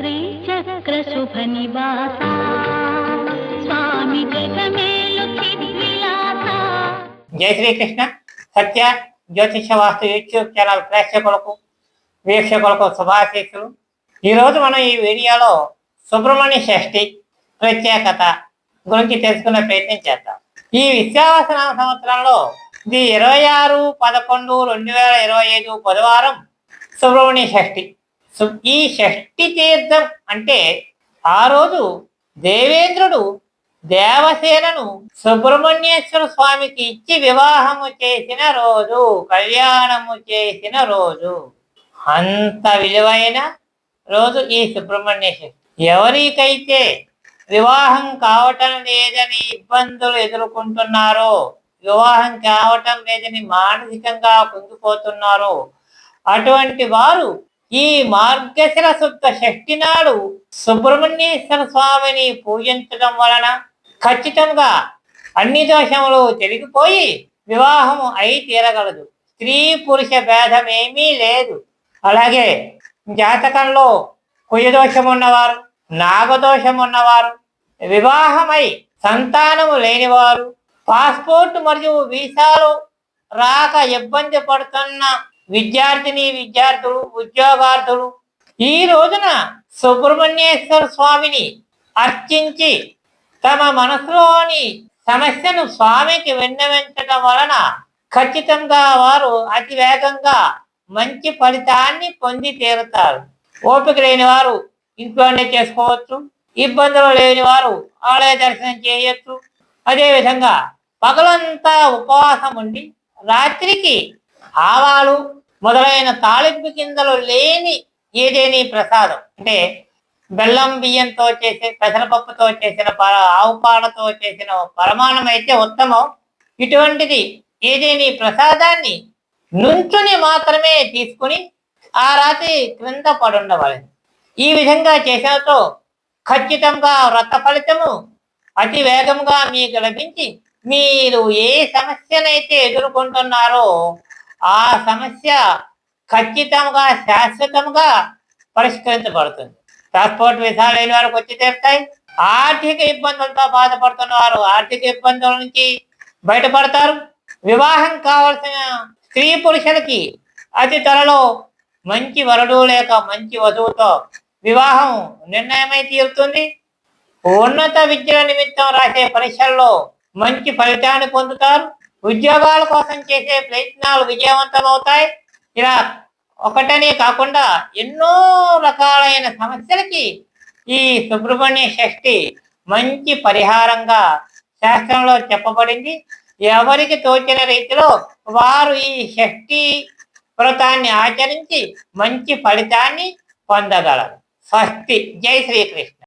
శ్రీచక్ర శుభ నివాస స్వామి జగమేలు చిద్విలాస. జై శ్రీకృష్ణ. సత్య జ్యోతిష వాస్తు యూట్యూబ్ ఛానల్ ప్రేక్షకులకు వీక్షకులకు శుభాశీస్సులు. ఈరోజు మనం ఈ వీడియోలో సుబ్రహ్మణ్య షష్ఠి ప్రత్యేకత గురించి తెలుసుకునే ప్రయత్నం చేద్దాం. ఈ విశ్వావసన సంవత్సరంలో ఇది 26/11/2025 బుధవారం సుబ్రహ్మణ్య షష్ఠి. ఈ షష్ఠి తీర్థం అంటే ఆ రోజు దేవేంద్రుడు దేవసేనను సుబ్రహ్మణ్యేశ్వర స్వామికి ఇచ్చి వివాహము చేసిన రోజు, కళ్యాణము చేసిన రోజు. అంత విలువైన రోజు ఈ సుబ్రహ్మణ్య షష్ఠి. ఎవరికైతే వివాహం కావటం లేదని ఇబ్బందులు ఎదుర్కొంటున్నారో, వివాహం కావటం లేదని మానసికంగా కుంగిపోతున్నారో, అటువంటి వారు ఈ మార్గశిర శుద్ధ షష్ఠి నాడు సుబ్రహ్మణ్యేశ్వర స్వామిని పూజించడం వలన ఖచ్చితంగా అన్ని దోషములు తొలగిపోయి వివాహము అయి తీరగలదు. స్త్రీ పురుష భేదం ఏమీ లేదు. అలాగే జాతకంలో కుజదోషం ఉన్నవారు, నాగదోషం ఉన్నవారు, వివాహమై సంతానము లేనివారు, పాస్పోర్ట్ మరియు వీసాలు రాక ఇబ్బంది పడుతున్న విద్యార్థులు, ఉద్యోగార్థులు ఈ రోజున సుబ్రహ్మణ్యేశ్వర స్వామిని అర్చించి తమ మనసులోని సమస్యను స్వామికి విన్నవించడం వలన ఖచ్చితంగా వారు అతి వేగంగా మంచి ఫలితాన్ని పొంది తీరుతారు. ఓపిక లేని వారు ఇంట్లోనే చేసుకోవచ్చు, ఇబ్బందులు లేని వారు ఆలయ దర్శనం చేయొచ్చు. అదేవిధంగా పగలంతా ఉపవాసం ఉండి రాత్రికి ఆవాలు మొదలైన తాళింపు కిందలు లేని ఏదేని ప్రసాదం అంటే బెల్లం బియ్యంతో చేసే, పెసరపప్పుతో చేసిన, ఆవు పాలతో చేసిన పరమాణం అయితే ఉత్తమం. ఇటువంటిది ఏదేని ప్రసాదాన్ని నుంచుని మాత్రమే తీసుకుని ఆ రాత్రి క్రింద పడుండవాలి. ఈ విధంగా చేసేతో ఖచ్చితంగా వ్రత ఫలితము అతి వేగంగా మీకు లభించి మీరు ఏ సమస్యనైతే ఎదుర్కొంటున్నారో ఆ సమస్య ఖచ్చితంగా శాశ్వతంగా పరిష్కరించబడుతుంది. పాస్పోర్ట్ వీసాలు లేని వారికి వచ్చి తీరుతాయి. ఆర్థిక ఇబ్బందులతో బాధపడుతున్న వారు ఆర్థిక ఇబ్బందుల నుంచి బయటపడతారు. వివాహం కావలసిన స్త్రీ పురుషులకి అతి త్వరలో మంచి వరుడు లేక మంచి వధువుతో వివాహం నిర్ణయమై తీరుతుంది. ఉన్నత విద్యల నిమిత్తం రాసే పరీక్షల్లో మంచి ఫలితాన్ని పొందుతారు. ఉద్యోగాల కోసం చేసే ప్రయత్నాలు విజయవంతమవుతాయి. ఇలా ఒకటనే కాకుండా ఎన్నో రకాలైన సమస్యలకి ఈ సుబ్రహ్మణ్య షష్ఠి మంచి పరిహారంగా శాస్త్రంలో చెప్పబడింది. ఎవరికి తోచిన రీతిలో వారు ఈ షష్ఠి వ్రతాన్ని ఆచరించి మంచి ఫలితాన్ని పొందగలరు. స్వస్తి. జై శ్రీకృష్ణ.